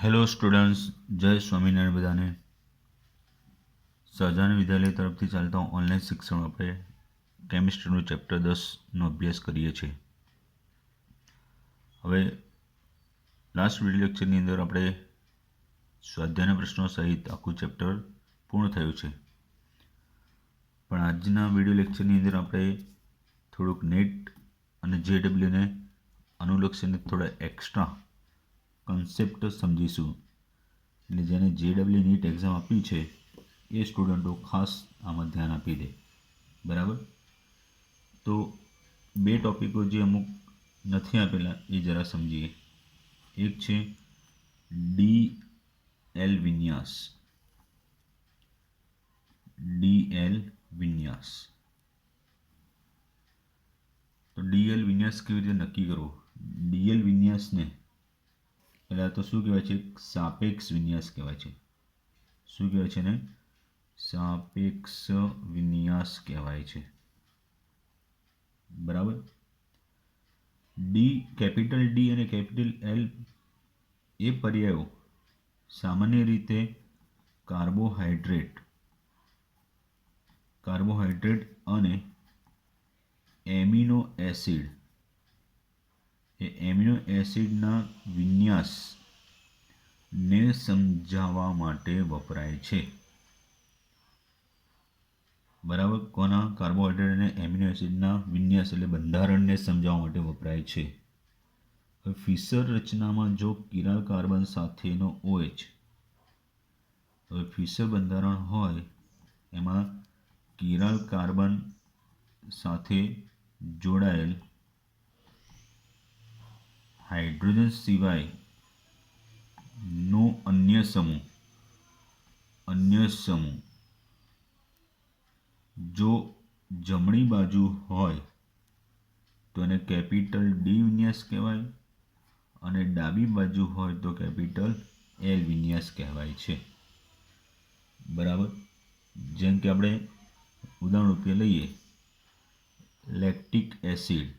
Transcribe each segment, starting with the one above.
Hello students, જય સ્વામિનારાયણ બધાને. સહજાનંદ વિદ્યાલય તરફથી ચાલતા ઓનલાઈન શિક્ષણ આપણે કેમિસ્ટ્રીનું ચેપ્ટર 10નો અભ્યાસ કરીએ છીએ. હવે લાસ્ટ વિડીયો લેક્ચરની અંદર આપણે સ્વાધ્યાયના પ્રશ્નો સહિત આખું ચેપ્ટર પૂર્ણ થયું છે. પણ આજના વિડીયો લેક્ચરની અંદર આપણે થોડુંક નેટ અને JEEને અનુલક્ષીને થોડા એક્સ્ટ્રા કન્સેપ્ટ સમજીશું. એટલે જેને JEE નીટ એક્ઝામ આપી છે એ સ્ટુડન્ટો ખાસ આમાં ધ્યાન આપી દે. બરાબર? તો બે ટોપિકો જે અમુક નથી આપેલા એ જરા સમજીએ. એક છે DL વિન્યાસ. DL વિન્યાસ. તો DL વિન્યાસ કેવી રીતે નક્કી કરવો? DL વિન્યાસને પહેલાં તો શું કહેવાય છે? સાપેક્ષ વિન્યાસ કહેવાય છે. શું કહેવાય છે ને? સાપેક્ષ વિન્યાસ કહેવાય છે. બરાબર? કેપિટલ D અને કેપિટલ L એ પર્યાયો સામાન્ય રીતે કાર્બોહાઈડ્રેટ અને એમિનો એસિડ એસિડના વિન્યાસને સમજાવવા માટે વપરાય છે. બરાબર? કોના? કાર્બોહાઈડ્રેટ અને એમિનો એસિડના વિન્યાસ એટલે બંધારણને સમજાવવા માટે વપરાય છે. હવે ફિશર રચનામાં જો કિરાલ કાર્બન સાથેનો OH, હવે ફિશર બંધારણ હોય એમાં કિરાલ કાર્બન સાથે જોડાયેલ હાઇડ્રોજન સિવાયનો અન્ય સમૂહ જો જમણી બાજુ હોય તો એને કેપિટલ D વિન્યાસ કહેવાય અને ડાબી બાજુ હોય તો કેપિટલ L વિન્યાસ કહેવાય છે. બરાબર? જેમ કે આપણે ઉદાહરણ રૂપે લઈએ લેક્ટિક એસિડ.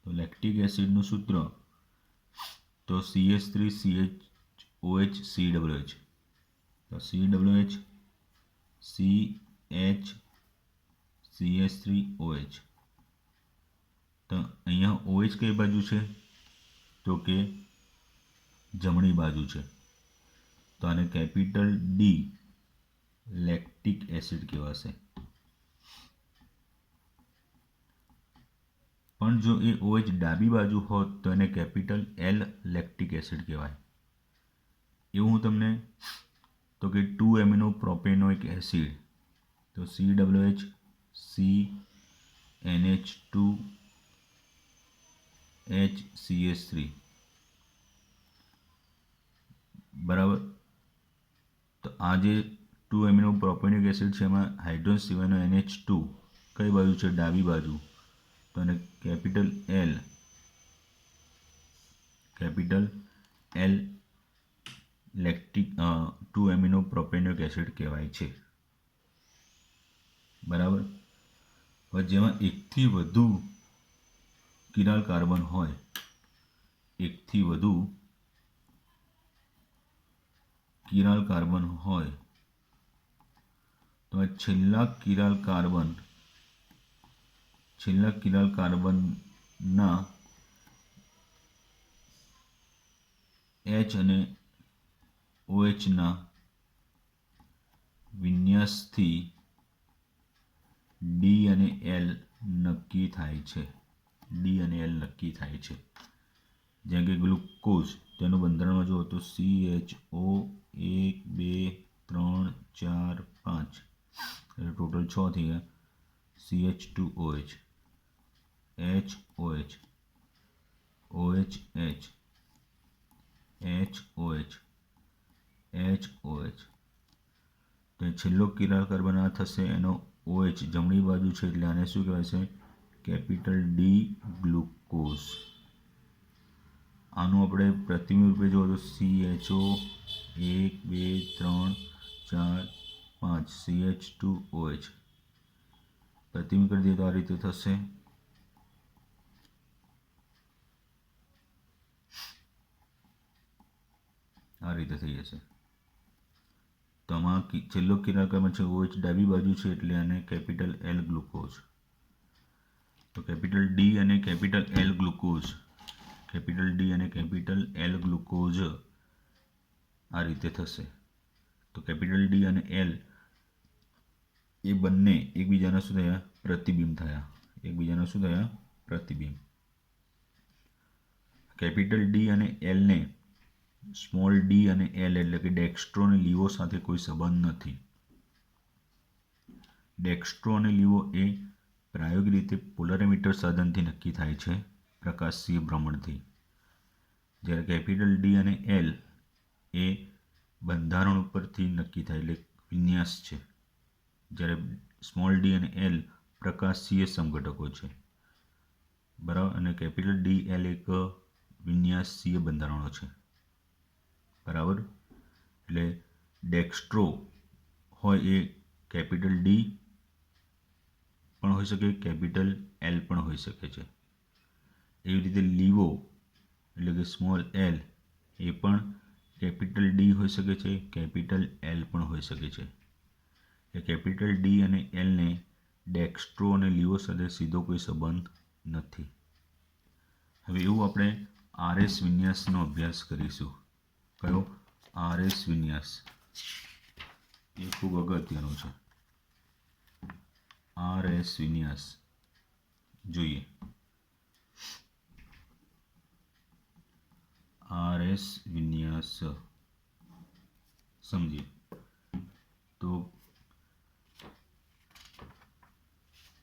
તો લેક્ટિક એસિડનું સૂત્ર તો CH3CHOH COH. તો COH CH3OH. તો અહીંયા OH કઈ બાજુ છે? તો કે જમણી બાજુ છે. તો આને કેપિટલ D લેક્ટિક એસિડ કહેવાશે. પણ જો એ OH ડાબી બાજુ હોત તો એને કેપિટલ L લેક્ટિક એસિડ કહેવાય. એવું હું તમને તો કે 2 એમિનો પ્રોપેનોઇક એસિડ તો COH CNH2 HCH3. બરાબર? તો આ જે 2 એમિનો પ્રોપેનોઇક એસિડ છે એમાં હાઇડ્રોજન સિવાયનો NH2 કઈ બાજુ છે? ડાબી બાજુ. તો એને capital L lactic 2 amino propanoic acid કહેવાય છે. બરાબર? હવે જેમાં એકથી વધુ કિરાલ કાર્બન હોય, તો છેલ્લા કિરાલ કાર્બનના H અને OH ના વિન્યાસથી D અને L નક્કી થાય છે. જેમ કે ગ્લુકોઝ, તેનું બંધારણમાં જુઓ તો CHO 1 2 3 4 5 એટલે ટોટલ 6 થઈ ગયા. CH2OH HOH HOH. તો છેલ્લો કિરાલ કાર્બન આ થશે, એનો OH જમણી બાજુ છે એટલે આને શું કહેવાય છે? Capital D glucose. આનું આપણે પ્રતિબિંબ રૂપે જુઓ તો CHO 1 2 3 4 5 CH2OH. પ્રતિબિંબ કરી દઈએ તો આ રીતે થશે. આ રીતે થઈ જશે. તો આમાં છેલ્લો કિરાલ કાર્બન છે OH ડાબી બાજુ છે એટલે આને કેપિટલ L ગ્લુકોઝ. તો કેપિટલ ડી અને capital L glucose, capital D અને કેપિટલ L ગ્લુકોઝ આ રીતે થશે. તો કેપિટલ ડી અને એલ એ બંને એકબીજાના શું થયા? પ્રતિબિંબ થયા. એકબીજાના શું થયા? પ્રતિબિંબ. કેપિટલ ડી અને એલને સ્મોલ ડી અને એલ એટલે કે ડેક્સ્ટ્રો અને લીવો સાથે કોઈ સંબંધ નથી. ડેક્સ્ટ્રો અને લીવો એ પ્રાયોગિક રીતે પોલરીમીટર સાધનથી નક્કી થાય છે, પ્રકાશીય ભ્રમણથી. જ્યારે કેપિટલ ડી અને એલ એ બંધારણ ઉપરથી નક્કી થાય એટલે વિન્યાસ છે. જ્યારે સ્મોલ ડી અને એલ પ્રકાશીય સમઘટકો છે. બરાબર. અને કેપિટલ ડી એલ એક વિન્યાસીય બંધારણો છે. બરાબર. એટલે ડેક્સ્ટ્રો હોય એ કેપિટલ ડી પણ હોઈ શકે, કેપિટલ એલ પણ હોઈ શકે છે. એવી રીતે લીવો એટલે કે સ્મોલ એલ એ પણ કેપિટલ ડી હોઈ શકે છે, કેપિટલ એલ પણ હોઈ શકે છે. એ કેપિટલ ડી અને એલને ડેક્સ્ટ્રો અને લીવો સાથે સીધો કોઈ સંબંધ નથી. હવે એવું આપણે આરએસ વિન્યાસનો અભ્યાસ કરીશું. કયો? આરએસ વિન્યાસ. એ ખૂબ અગત્યનો છે. આરએસ વિન્યાસ જોઈએ. આરએસ વિન્યાસ સમજીએ. તો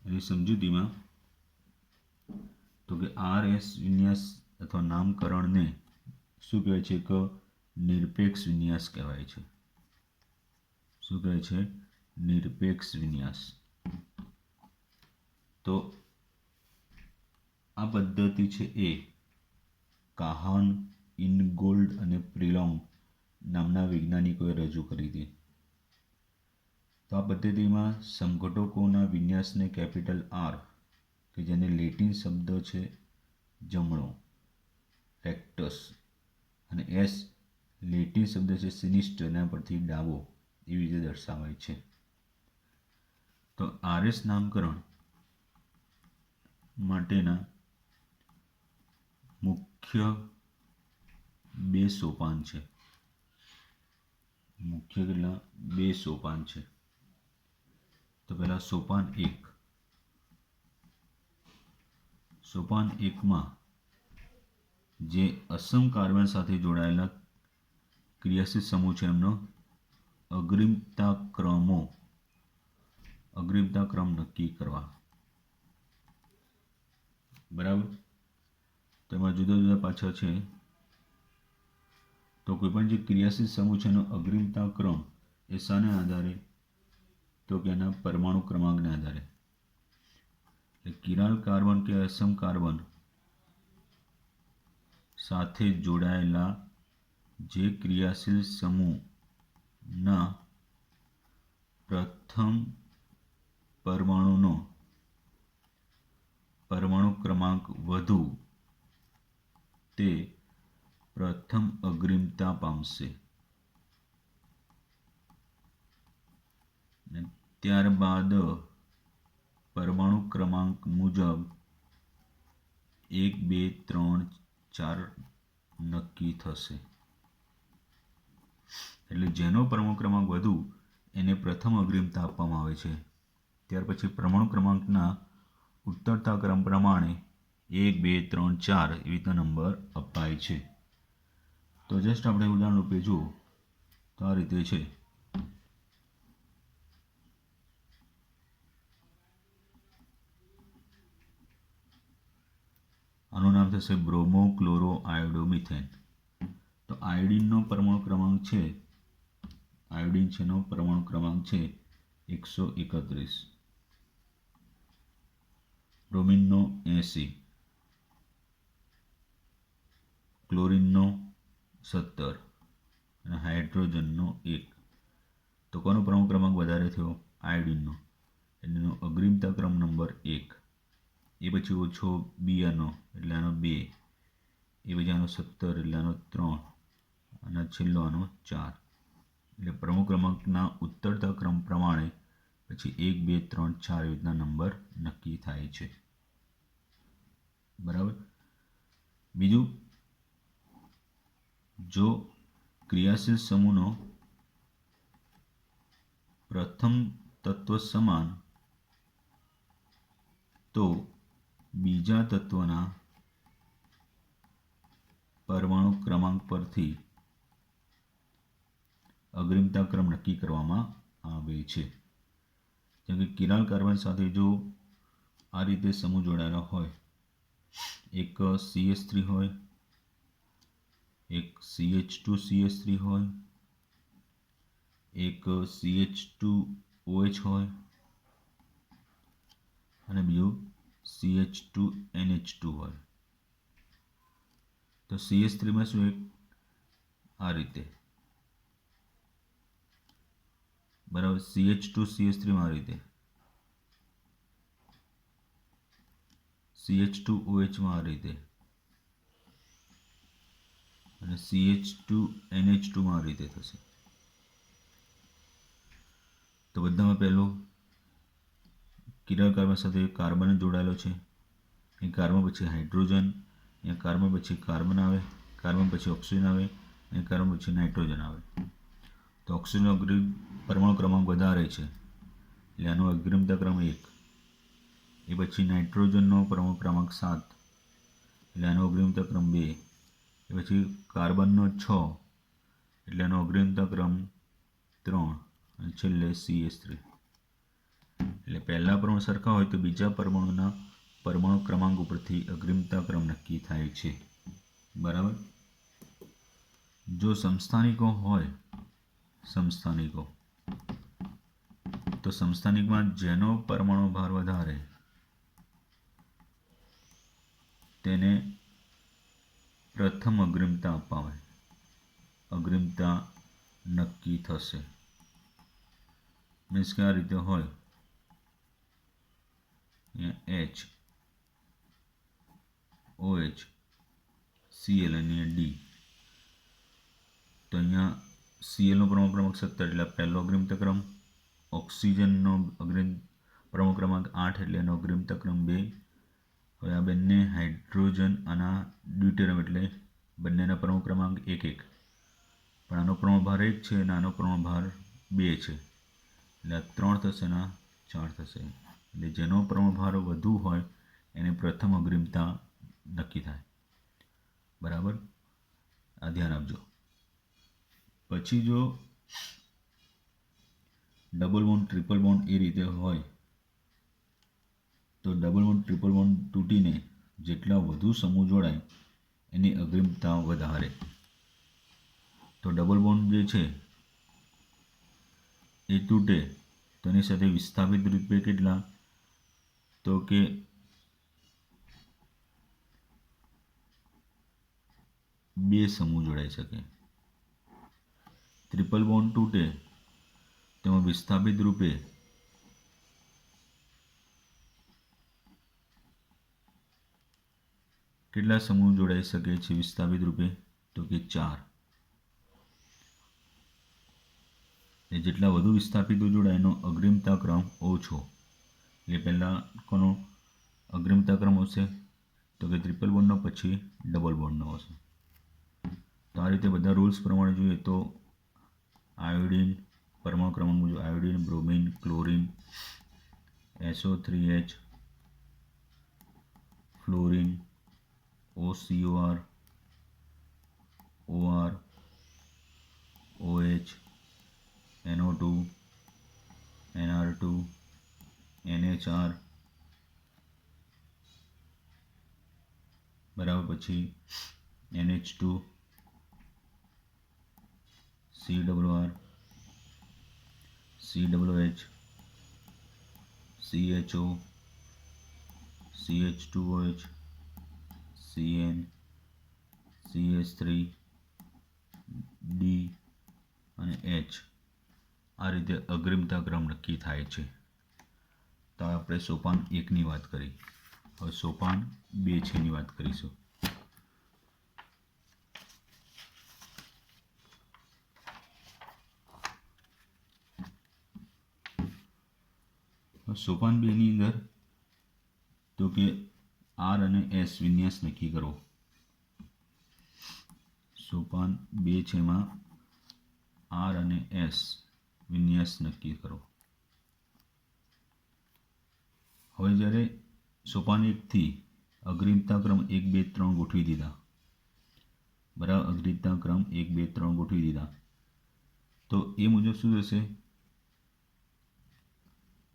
એની સમજૂતીમાં તો કે આરએસ વિન્યાસ અથવા નામકરણને શું કહેવાય છે? એક નિરપેક્ષ વિન્યાસ કહેવાય છે. શું કહે છે? નિરપેક્ષ વિન્યાસ. તો આ પદ્ધતિ છે એ કાહાન, ઇનગોલ્ડ અને પ્રિલોંગ નામના વૈજ્ઞાનિકોએ રજૂ કરી હતી. તો આ પદ્ધતિમાં સમઘટકોના વિન્યાસને કેપિટલ આર, કે જેને લેટિન શબ્દ છે જમણો રેક્ટસ, અને એસ લેટિન શબ્દ છે સિનિસ્ટર, એના પરથી ડાબો, એવી રીતે દર્શાવાય છે. તો આરએસ નામકરણ માટેના મુખ્ય બે સોપાન છે. મુખ્ય કેટલા? બે સોપાન છે. તો પહેલા સોપાન 1. સોપાન 1માં જે અસમ કાર્બન સાથે જોડાયેલા ક્રિયાશીલ સમૂહ છે એમનો અગ્રિમતા ક્રમ નક્કી કરવા. બરાબર. તેમાં જુદા જુદા પાછા છે. તો કોઈપણ જે ક્રિયાશીલ સમૂહ છે એનો અગ્રિમતા ક્રમ એ શાને આધારે? તો કે એના પરમાણુ ક્રમાંકને આધારે. કિરાલ કાર્બન કે અસમ કાર્બન સાથે જોડાયેલા જે ક્રિયાશીલ સમૂહના પ્રથમ પરમાણુનો પરમાણુ ક્રમાંક વધુ તે પ્રથમ અગ્રિમતા પામશે. ત્યારબાદ પરમાણુ ક્રમાંક મુજબ 1, 2, 3, 4 નક્કી થશે. એટલે જેનો પરમાણુ ક્રમાંક વધુ એને પ્રથમ અગ્રિમતા આપવામાં આવે છે. ત્યાર પછી પરમાણુ ક્રમાંકના ઉત્તરતા ક્રમ પ્રમાણે 1, 2, 3, 4 એવી રીતના નંબર અપાય છે. તો જસ્ટ આપણે ઉદાહરણ રૂપે જુઓ તો આ રીતે છે. આનું નામ થશે બ્રોમો ક્લોરો આયોડો મિથેન. તો આયોડિનનો પરમાણુ ક્રમાંક છે, આયોડિન છે એનો પરમાણુ ક્રમાંક છે 131, બ્રોમિનનો 80, ક્લોરિનનો 17 અને હાઇડ્રોજનનો 1. તો કોનો પરમાણુ ક્રમાંક વધારે થયો? આયોડિનનો. એનો અગ્રિમતા ક્રમ નંબર 1. એ પછી ઓછો બી આનો એટલે આનો 2, એ પછી આનો 17 એટલે આનો 3, અને છેલ્લો આનો 4. એટલે પ્રમુખ ક્રમાંકના ઉત્તરતા ક્રમ પ્રમાણે પછી 1 2 3 4 એવી રીતના નંબર નક્કી થાય છે. બરાબર. બીજું, જો ક્રિયાશીલ સમૂહનો પ્રથમ તત્વ સમાન તો બીજા તત્વના પરમાણુ ક્રમાંક પરથી અગ્રિમતા ક્રમ નક્કી કરવામાં આવે છે. જેમ કે કિરાલ કાર્બન સાથે જો આ રીતે સમૂહ જોડાયેલો હોય, એક CH3 હોય, એક CH2CH3 હોય, એક CH2OH હોય અને બીજું CH2NH2 હોય, તો CH3 માં શું એક આ રીતે, બરાબર, CH2CH3 માં આ રીતે, CH2OH માં આ રીતે અને CH2NH2 માં આ રીતે થશે. તો બધામાં પહેલો કિરાલ કાર્બન સાથે કાર્બન જોડાયેલો છે. એ કાર્બન પછી હાઇડ્રોજન, અહીંયા કાર્બન પછી કાર્બન આવે, કાર્બન પછી ઓક્સિજન આવે અને કાર્બન પછી નાઇટ્રોજન આવે. તો ઓક્સિજનનો પરમાણુ ક્રમાંક વધારે છે એટલે આનો અગ્રિમતા ક્રમ 1. એ પછી નાઇટ્રોજનનો પરમાણુ ક્રમાંક 7 એટલે આનો અગ્રિમતા ક્રમ 2. એ પછી કાર્બનનો 6 એટલે આનો અગ્રિમતા ક્રમ 3 અને છેલ્લે CH3. એટલે પહેલા પરમાણુ સરખા હોય તો બીજા પરમાણુના પરમાણુ ક્રમાંક ઉપરથી અગ્રિમતા ક્રમ નક્કી થાય છે. બરાબર. જો સમસ્થાનિકો હોય, તો સમસ્થાનિકમાં જેનો પરમાણુ ભાર વધારે તેને પ્રથમ અગ્રિમતા અપાવે, અગ્રિમતા નક્કી થશે. મીન્સ કે આ રીતે હોય, H, OH, Cl અને D. તો અહીંયા Cl નો પરમાણુ ક્રમાંક 17 એટલે પહેલો અગ્રિમતા ક્રમ, ઓક્સિજનનો પરમાણુ ક્રમાંક 8 એટલે એનો અગ્રિમતા ક્રમ 2. હવે આ બંને હાઇડ્રોજન અને ડ્યુટેરિયમ એટલે બંનેના પરમાણુ ક્રમાંક 1 1, પણ આનો પરમાણુ ભાર 1 છે અને આનો પરમાણુ ભાર 2 છે એટલે આ 3 થશે અને 4 થશે. એટલે જેનો પરમાણુ ભાર વધુ હોય એને પ્રથમ અગ્રિમતા નક્કી થાય. બરાબર, આ ધ્યાન આપજો. પછી જો ડબલ બોન્ડ, ટ્રિપલ બોન્ડ એ રીતે હોય તો ડબલ બોન્ડ, ટ્રિપલ બોન્ડ તૂટીને જેટલા વધુ સમૂહ જોડાય એની અગ્રિમતા વધારે. તો ડબલ બોન્ડ જે છે એ તૂટે તો એની સાથે વિસ્થાપિત રૂપે કેટલા, તો કે 2 સમૂહ જોડાઈ શકે. ટ્રિપલ બોન્ડ તૂટે તેમાં વિસ્થાપિત રૂપે કેટલા સમૂહ જોડાઈ શકે છે વિસ્થાપિત રૂપે, તો કે 4. એ જેટલા વધુ વિસ્થાપિતો જોડાય એનો અગ્રિમતા ક્રમ ઓછો. એટલે પહેલાં કોનો અગ્રિમતા ક્રમ હશે, તો કે ટ્રિપલ બોન્ડનો, પછી ડબલ બોન્ડનો હશે. તો આ રીતે બધા રૂલ્સ પ્રમાણે જોઈએ તો આયોડિન પરમાણુ ક્રમાંક મુજબ iodine, bromine, chlorine, SO3H, fluorine, OCOR, OR, OH, NO2, NR2, NHR, બરાબર, પછી NH2, CRR, COH, CHO, CH2OH, CN, CH3, D અને H. આ રીતે અગ્રિમતા ક્રમ નક્કી થાય છે. તો આપણે સોપાન 1ની વાત કરી. હવે સોપાન 2 છે એની વાત કરીશું. સોપાન 2ની અંદર તો કે આર અને એસ વિન્યાસ નક્કી કરો. સોપાન 2 છે એમાં આર અને એસ વિન્યાસ નક્કી કરો. હવે જ્યારે સોપાન 1થી અગ્રિમતા ક્રમ 1 2 3 ગોઠવી દીધા, બરાબર, અગ્રિમતા ક્રમ 1 2 3 ગોઠવી દીધા, તો એ મુજબ શું થશે?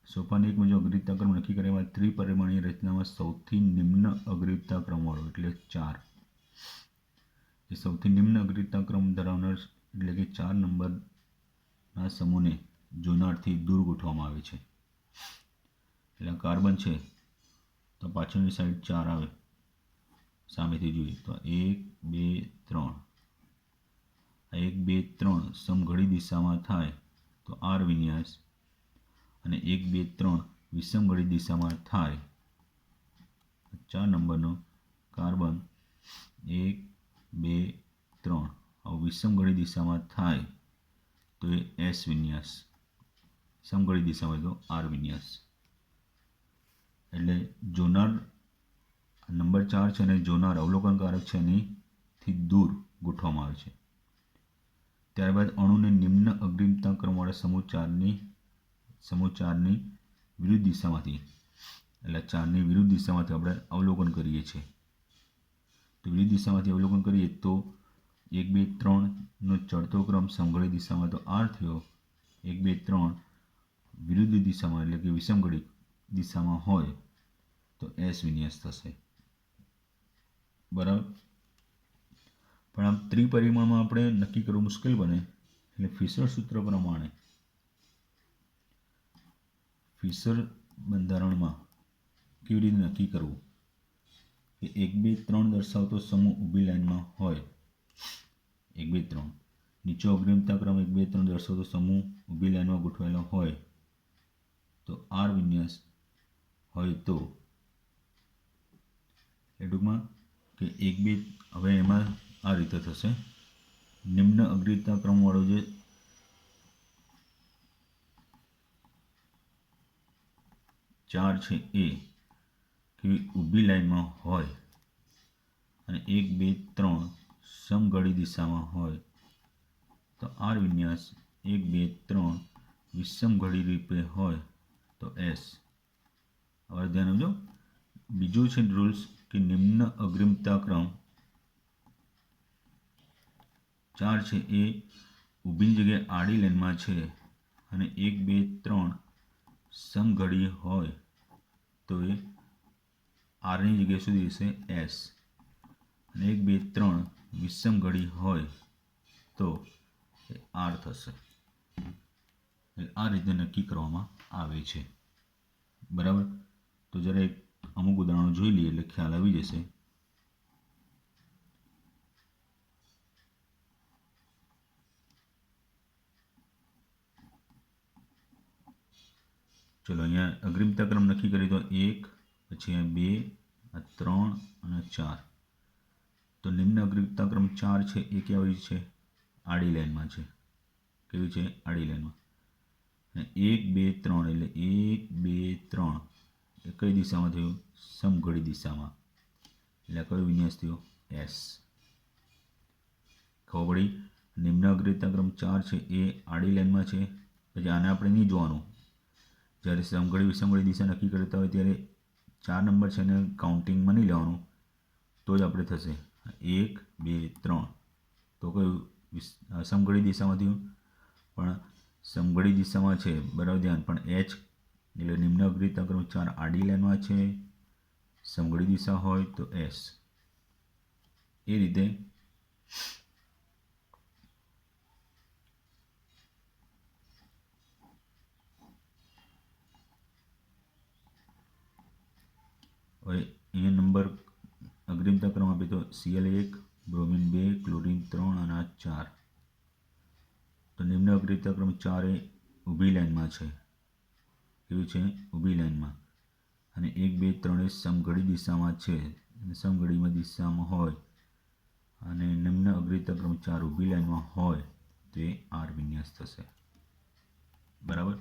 સોપાન 1 મુજબ અગ્રિમતા ક્રમ નક્કી કર્યા બાદ ત્રિપરિમાણીય રચનામાં સૌથી નિમ્ન અગ્રિમતા ક્રમવાળો એટલે 4 એ સૌથી નિમ્ન અગ્રિમતા ક્રમ ધરાવનાર એટલે કે 4 નંબરના સમૂહને જોનારથી દૂર ગોઠવવામાં આવે છે. એટલે કાર્બન છે તો પાછળની સાઈડ 4 આવે, સામેથી જોઈએ તો 1 2 3, આ 1 2 3 સમઘડી દિશામાં થાય તો આર વિન્યાસ, અને 1 2 3 વિષમઘડી દિશામાં થાય 4 નંબરનો કાર્બન 1 2 3 આવું વિષમઘડી દિશામાં થાય તો એ એસ વિન્યાસ, સમઘડી દિશામાં તો આર વિન્યાસ. એટલે જોનાર નંબર 4 છે અને જોનાર અવલોકનકારક છે એનીથી દૂર ગોઠવવામાં આવે છે. ત્યારબાદ અણુને નિમ્ન અગ્રિમતા ક્રમવાળા સમૂહ 4ની વિરુદ્ધ દિશામાંથી, એટલે 4ની વિરુદ્ધ દિશામાંથી આપણે અવલોકન કરીએ છીએ. તો વિરુદ્ધ દિશામાંથી અવલોકન કરીએ તો 1 2 3નો ચડતો ક્રમ સમઘડી દિશામાં તો આર થયો, 1 2 3 વિરુદ્ધ દિશામાં એટલે કે વિષમઘડી દિશામાં હોય તો એસ વિન્યાસ થશે. બરાબર. પણ આમ ત્રિપરિમાણમાં આપણે નક્કી કરવું મુશ્કેલ બને, એટલે ફિશર સૂત્ર પ્રમાણે ફિશર બંધારણમાં કેવી રીતે નક્કી કરવું કે 1 2 3 દર્શાવતો સમૂહ ઊભી લાઈનમાં હોય, 1 2 3 નીચો અગ્રિમતા ક્રમ 1 2 3 દર્શાવતો સમૂહ ઊભી લાઈનમાં ગોઠવાયેલો હોય તો આર વિન્યાસ હોય તો એ ટૂંકમાં કે 1 2 હવે એમાં આ રીતે થશે. નિમ્ન અગ્રિમતા ક્રમવાળો જે 4 છે એ કે ઊભી લાઈનમાં હોય અને 1 2 3 સમઘડી દિશામાં હોય તો આર વિન્યાસ 1 2 3 વિષમઘડી રૂપે હોય તો એસ. હવે ધ્યાન આપજો, બીજું છે રૂલ્સ કે નિમ્ન અગ્રિમતા ક્રમ 4 છે એ ઊભી જગ્યાએ આડી લાઈનમાં છે અને 1 2 3 સમઘડી હોય તો એ આરની જગ્યાએ શું થશે? એસ. અને 1 2 3 વિષમઘડી હોય તો એ આર થશે. આ રીતે નક્કી કરવામાં આવે છે. બરાબર. તો જરા અમુક ઉદાહરણો જોઈ લઈએ એટલે ખ્યાલ આવી જશે. ચલો અહીંયા અગ્રિમતા ક્રમ નક્કી કરીએ તો 1, પછી 2, 3 અને 4. તો નિમ્ન અગ્રિમતા ક્રમ 4 છે એ કેવી છે? આડી લાઈનમાં છે. કેવી છે? આડી લાઈનમાં. અને 1 2 3 એટલે 1 2 3 એ કઈ દિશામાં થયું? સમઘડી દિશામાં. એટલે કયો વિન્યાસ થયો? એસ. ખબર પડી? નિમ્ન અગ્રિમતા ક્રમ 4 છે એ આડી લાઈનમાં છે. પછી આને આપણે નહીં જોવાનું. જ્યારે સમઘડી વિષમઘડી દિશા નક્કી કરતા હોય ત્યારે 4 નંબર છે એને કાઉન્ટિંગમાં નહીં લેવાનું, તો જ આપણે થશે. 1 2 3 તો કયું સમઘડી દિશામાં થયું? પણ સમઘડી દિશામાં છે, બરાબર, ધ્યાન. પણ એચ એટલે નિમ્ન અગ્રિમતા ક્રમ 4 આડી લાઈનમાં છે, સમઘડી દિશા હોય તો એસ. એ રીતે હવે અહીંયા નંબર અગ્રિમતા ક્રમ આપે તો Cl1, બ્રોમિન 2, ક્લોરીન 3 અને 4. તો નિમ્ન અગ્રિમતા ક્રમ 4 એ ઊભી લાઈનમાં છે. કેવું છે? ઊભી લાઈનમાં. અને 1 2 3 એ સમઘડી દિશામાં છે, અને સમઘડીમાં દિશામાં હોય અને નિમ્ન અગ્રિમતા ક્રમ 4 ઊભી લાઈનમાં હોય તો એ આર વિન્યાસ થશે. બરાબર.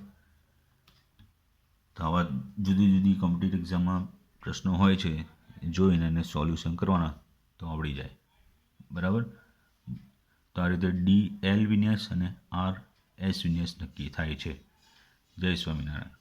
તો તો આવા જુદી જુદી કોમ્પિટિટિવ એક્ઝામમાં પ્રશ્નો હોય છે જોઈને એને સોલ્યુશન કરવાના તો આવડી જાય. બરાબર. તો આ રીતે DL વિન્યાસ અને RS વિન્યાસ નક્કી થાય છે. જય સ્વામિનારાયણ.